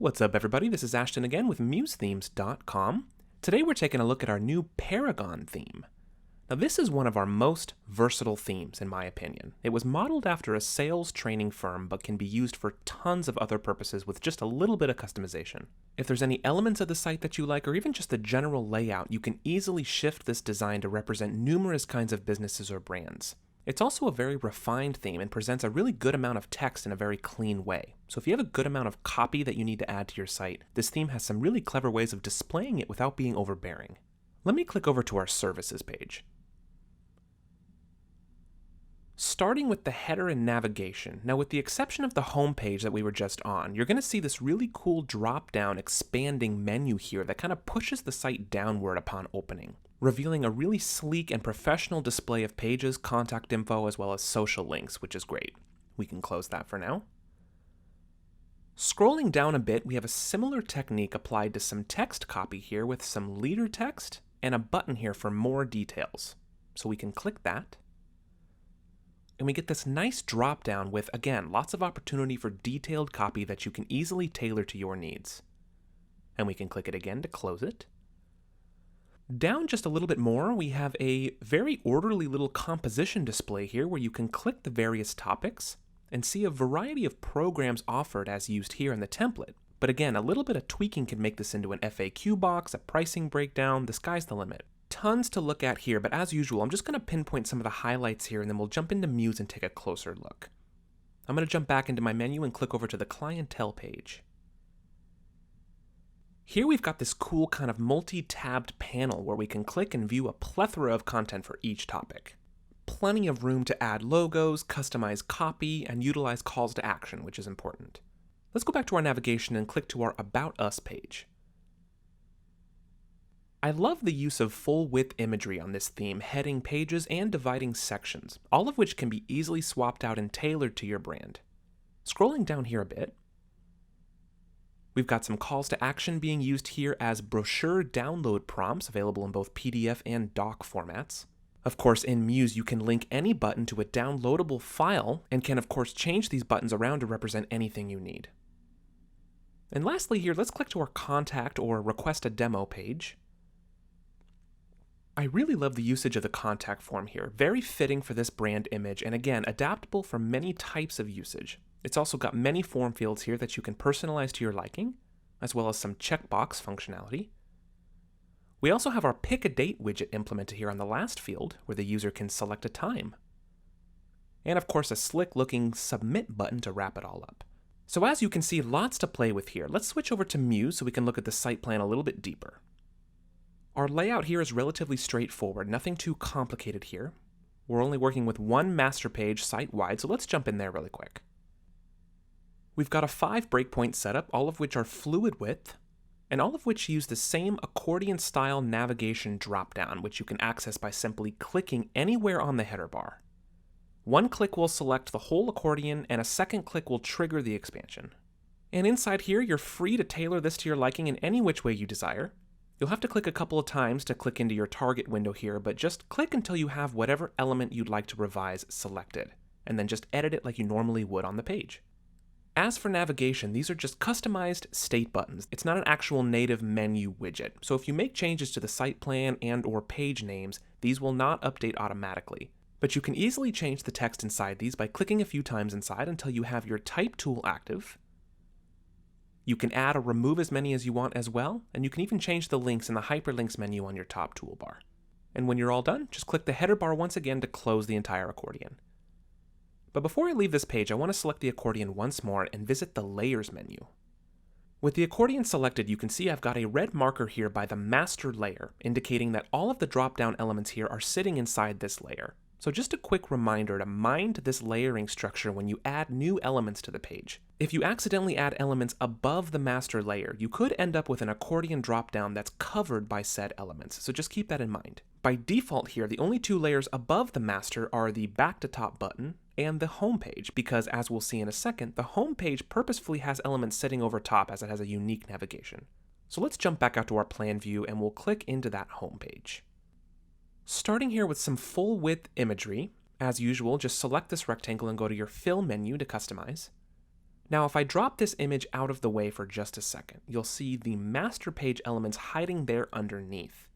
What's up, everybody? This is Ashton again with MuseThemes.com. Today we're taking a look at our new Paragon theme. Now, this is one of our most versatile themes, in my opinion. It was modeled after a sales training firm, but can be used for tons of other purposes with just a little bit of customization. If there's any elements of the site that you like, or even just the general layout, you can easily shift this design to represent numerous kinds of businesses or brands. It's also a very refined theme and presents a really good amount of text in a very clean way. So if you have a good amount of copy that you need to add to your site, this theme has some really clever ways of displaying it without being overbearing. Let me click over to our services page. Starting with the header and navigation. Now, with the exception of the home page that we were just on, you're going to see this really cool drop-down expanding menu here that kind of pushes the site downward upon opening, revealing a really sleek and professional display of pages, contact info, as well as social links, which is great. We can close that for now. Scrolling down a bit, we have a similar technique applied to some text copy here with some leader text and a button here for more details. So we can click that. And we get this nice drop down with, again, lots of opportunity for detailed copy that you can easily tailor to your needs. And we can click it again to close it. Down just a little bit more, we have a very orderly little composition display here where you can click the various topics and see a variety of programs offered as used here in the template. But again, a little bit of tweaking can make this into an FAQ box, a pricing breakdown, the sky's the limit. Tons to look at here, but as usual, I'm just going to pinpoint some of the highlights here and then we'll jump into Muse and take a closer look. I'm going to jump back into my menu and click over to the clientele page. Here we've got this cool kind of multi-tabbed panel where we can click and view a plethora of content for each topic. Plenty of room to add logos, customize copy, and utilize calls to action, which is important. Let's go back to our navigation and click to our About Us page. I love the use of full-width imagery on this theme, heading pages and dividing sections, all of which can be easily swapped out and tailored to your brand. Scrolling down here a bit, we've got some calls to action being used here as brochure download prompts available in both PDF and doc formats. Of course, in Muse, you can link any button to a downloadable file and can, of course, change these buttons around to represent anything you need. And lastly here, let's click to our contact or request a demo page. I really love the usage of the contact form here, very fitting for this brand image and again, adaptable for many types of usage. It's also got many form fields here that you can personalize to your liking, as well as some checkbox functionality. We also have our Pick a Date widget implemented here on the last field, where the user can select a time. And of course, a slick looking Submit button to wrap it all up. So as you can see, lots to play with here. Let's switch over to Muse so we can look at the site plan a little bit deeper. Our layout here is relatively straightforward, nothing too complicated here. We're only working with one master page site-wide, so let's jump in there really quick. We've got a 5 breakpoint setup, all of which are fluid width, and all of which use the same accordion-style navigation drop-down, which you can access by simply clicking anywhere on the header bar. One click will select the whole accordion, and a second click will trigger the expansion. And inside here, you're free to tailor this to your liking in any which way you desire. You'll have to click a couple of times to click into your target window here, but just click until you have whatever element you'd like to revise selected, and then just edit it like you normally would on the page. As for navigation, these are just customized state buttons. It's not an actual native menu widget, so if you make changes to the site plan and or page names, these will not update automatically. But you can easily change the text inside these by clicking a few times inside until you have your type tool active. You can add or remove as many as you want as well, and you can even change the links in the hyperlinks menu on your top toolbar. And when you're all done, just click the header bar once again to close the entire accordion. But before I leave this page, I want to select the accordion once more and visit the Layers menu. With the accordion selected, you can see I've got a red marker here by the master layer, indicating that all of the drop-down elements here are sitting inside this layer. So just a quick reminder to mind this layering structure when you add new elements to the page. If you accidentally add elements above the master layer, you could end up with an accordion dropdown that's covered by said elements, so just keep that in mind. By default here, the only 2 layers above the master are the back to top button and the home page, because as we'll see in a second, the home page purposefully has elements sitting over top as it has a unique navigation. So let's jump back out to our plan view and we'll click into that home page. Starting here with some full width imagery, as usual, just select this rectangle and go to your Fill menu to customize. Now, if I drop this image out of the way for just a second, you'll see the master page elements hiding there underneath.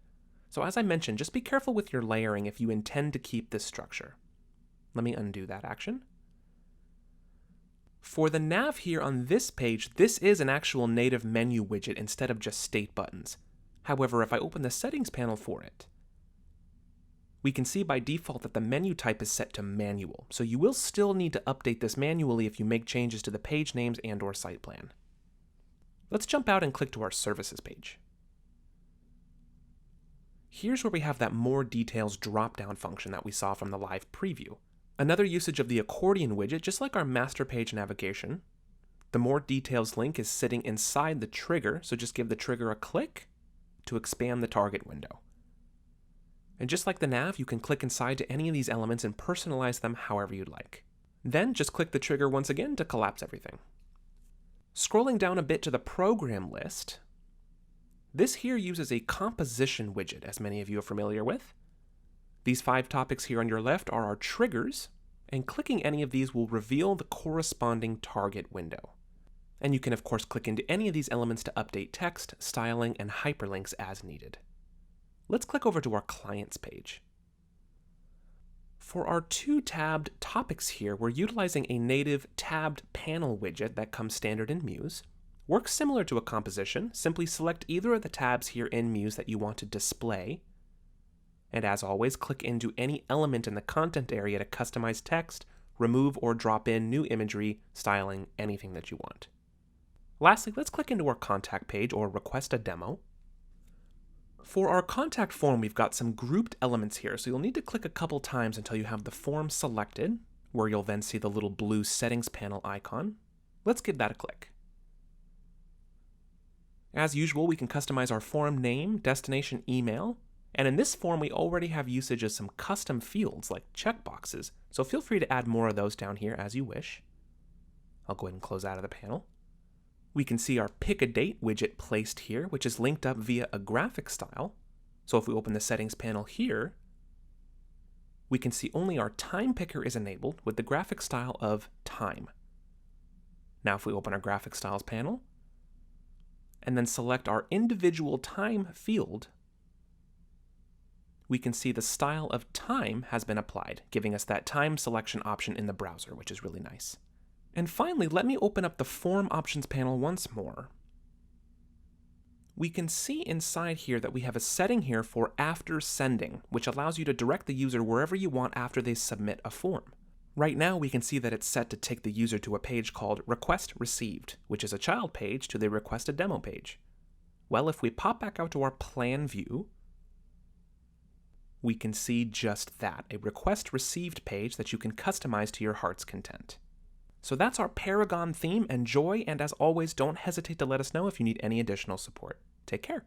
So as I mentioned, just be careful with your layering if you intend to keep this structure. Let me undo that action. For the nav here on this page, this is an actual native menu widget instead of just state buttons. However, if I open the settings panel for it, we can see by default that the menu type is set to manual, so you will still need to update this manually if you make changes to the page names and/or site plan. Let's jump out and click to our services page. Here's where we have that more details drop-down function that we saw from the live preview. Another usage of the accordion widget, just like our master page navigation. The more details link is sitting inside the trigger, so just give the trigger a click to expand the target window. And just like the nav, you can click inside to any of these elements and personalize them however you'd like. Then just click the trigger once again to collapse everything. Scrolling down a bit to the program list, this here uses a composition widget, as many of you are familiar with. These 5 topics here on your left are our triggers, and clicking any of these will reveal the corresponding target window. And you can of course click into any of these elements to update text, styling, and hyperlinks as needed. Let's click over to our clients page. For our 2 tabbed topics here, we're utilizing a native tabbed panel widget that comes standard in Muse. Works similar to a composition, simply select either of the tabs here in Muse that you want to display. And as always, click into any element in the content area to customize text, remove or drop in new imagery, styling, anything that you want. Lastly, let's click into our contact page or request a demo. For our contact form, we've got some grouped elements here, so you'll need to click a couple times until you have the form selected, where you'll then see the little blue settings panel icon. Let's give that a click. As usual, we can customize our form name, destination, email, and in this form we already have usage of some custom fields like checkboxes, so feel free to add more of those down here as you wish. I'll go ahead and close out of the panel. We can see our pick a date widget placed here, which is linked up via a graphic style. So if we open the settings panel here, we can see only our time picker is enabled with the graphic style of time. Now if we open our graphic styles panel, and then select our individual time field, we can see the style of time has been applied, giving us that time selection option in the browser, which is really nice. And finally, let me open up the form options panel once more. We can see inside here that we have a setting here for after sending, which allows you to direct the user wherever you want after they submit a form. Right now, we can see that it's set to take the user to a page called Request Received, which is a child page to the Request a Demo page. Well, if we pop back out to our plan view, we can see just that, a Request Received page that you can customize to your heart's content. So that's our Paragon theme. Enjoy, and as always, don't hesitate to let us know if you need any additional support. Take care.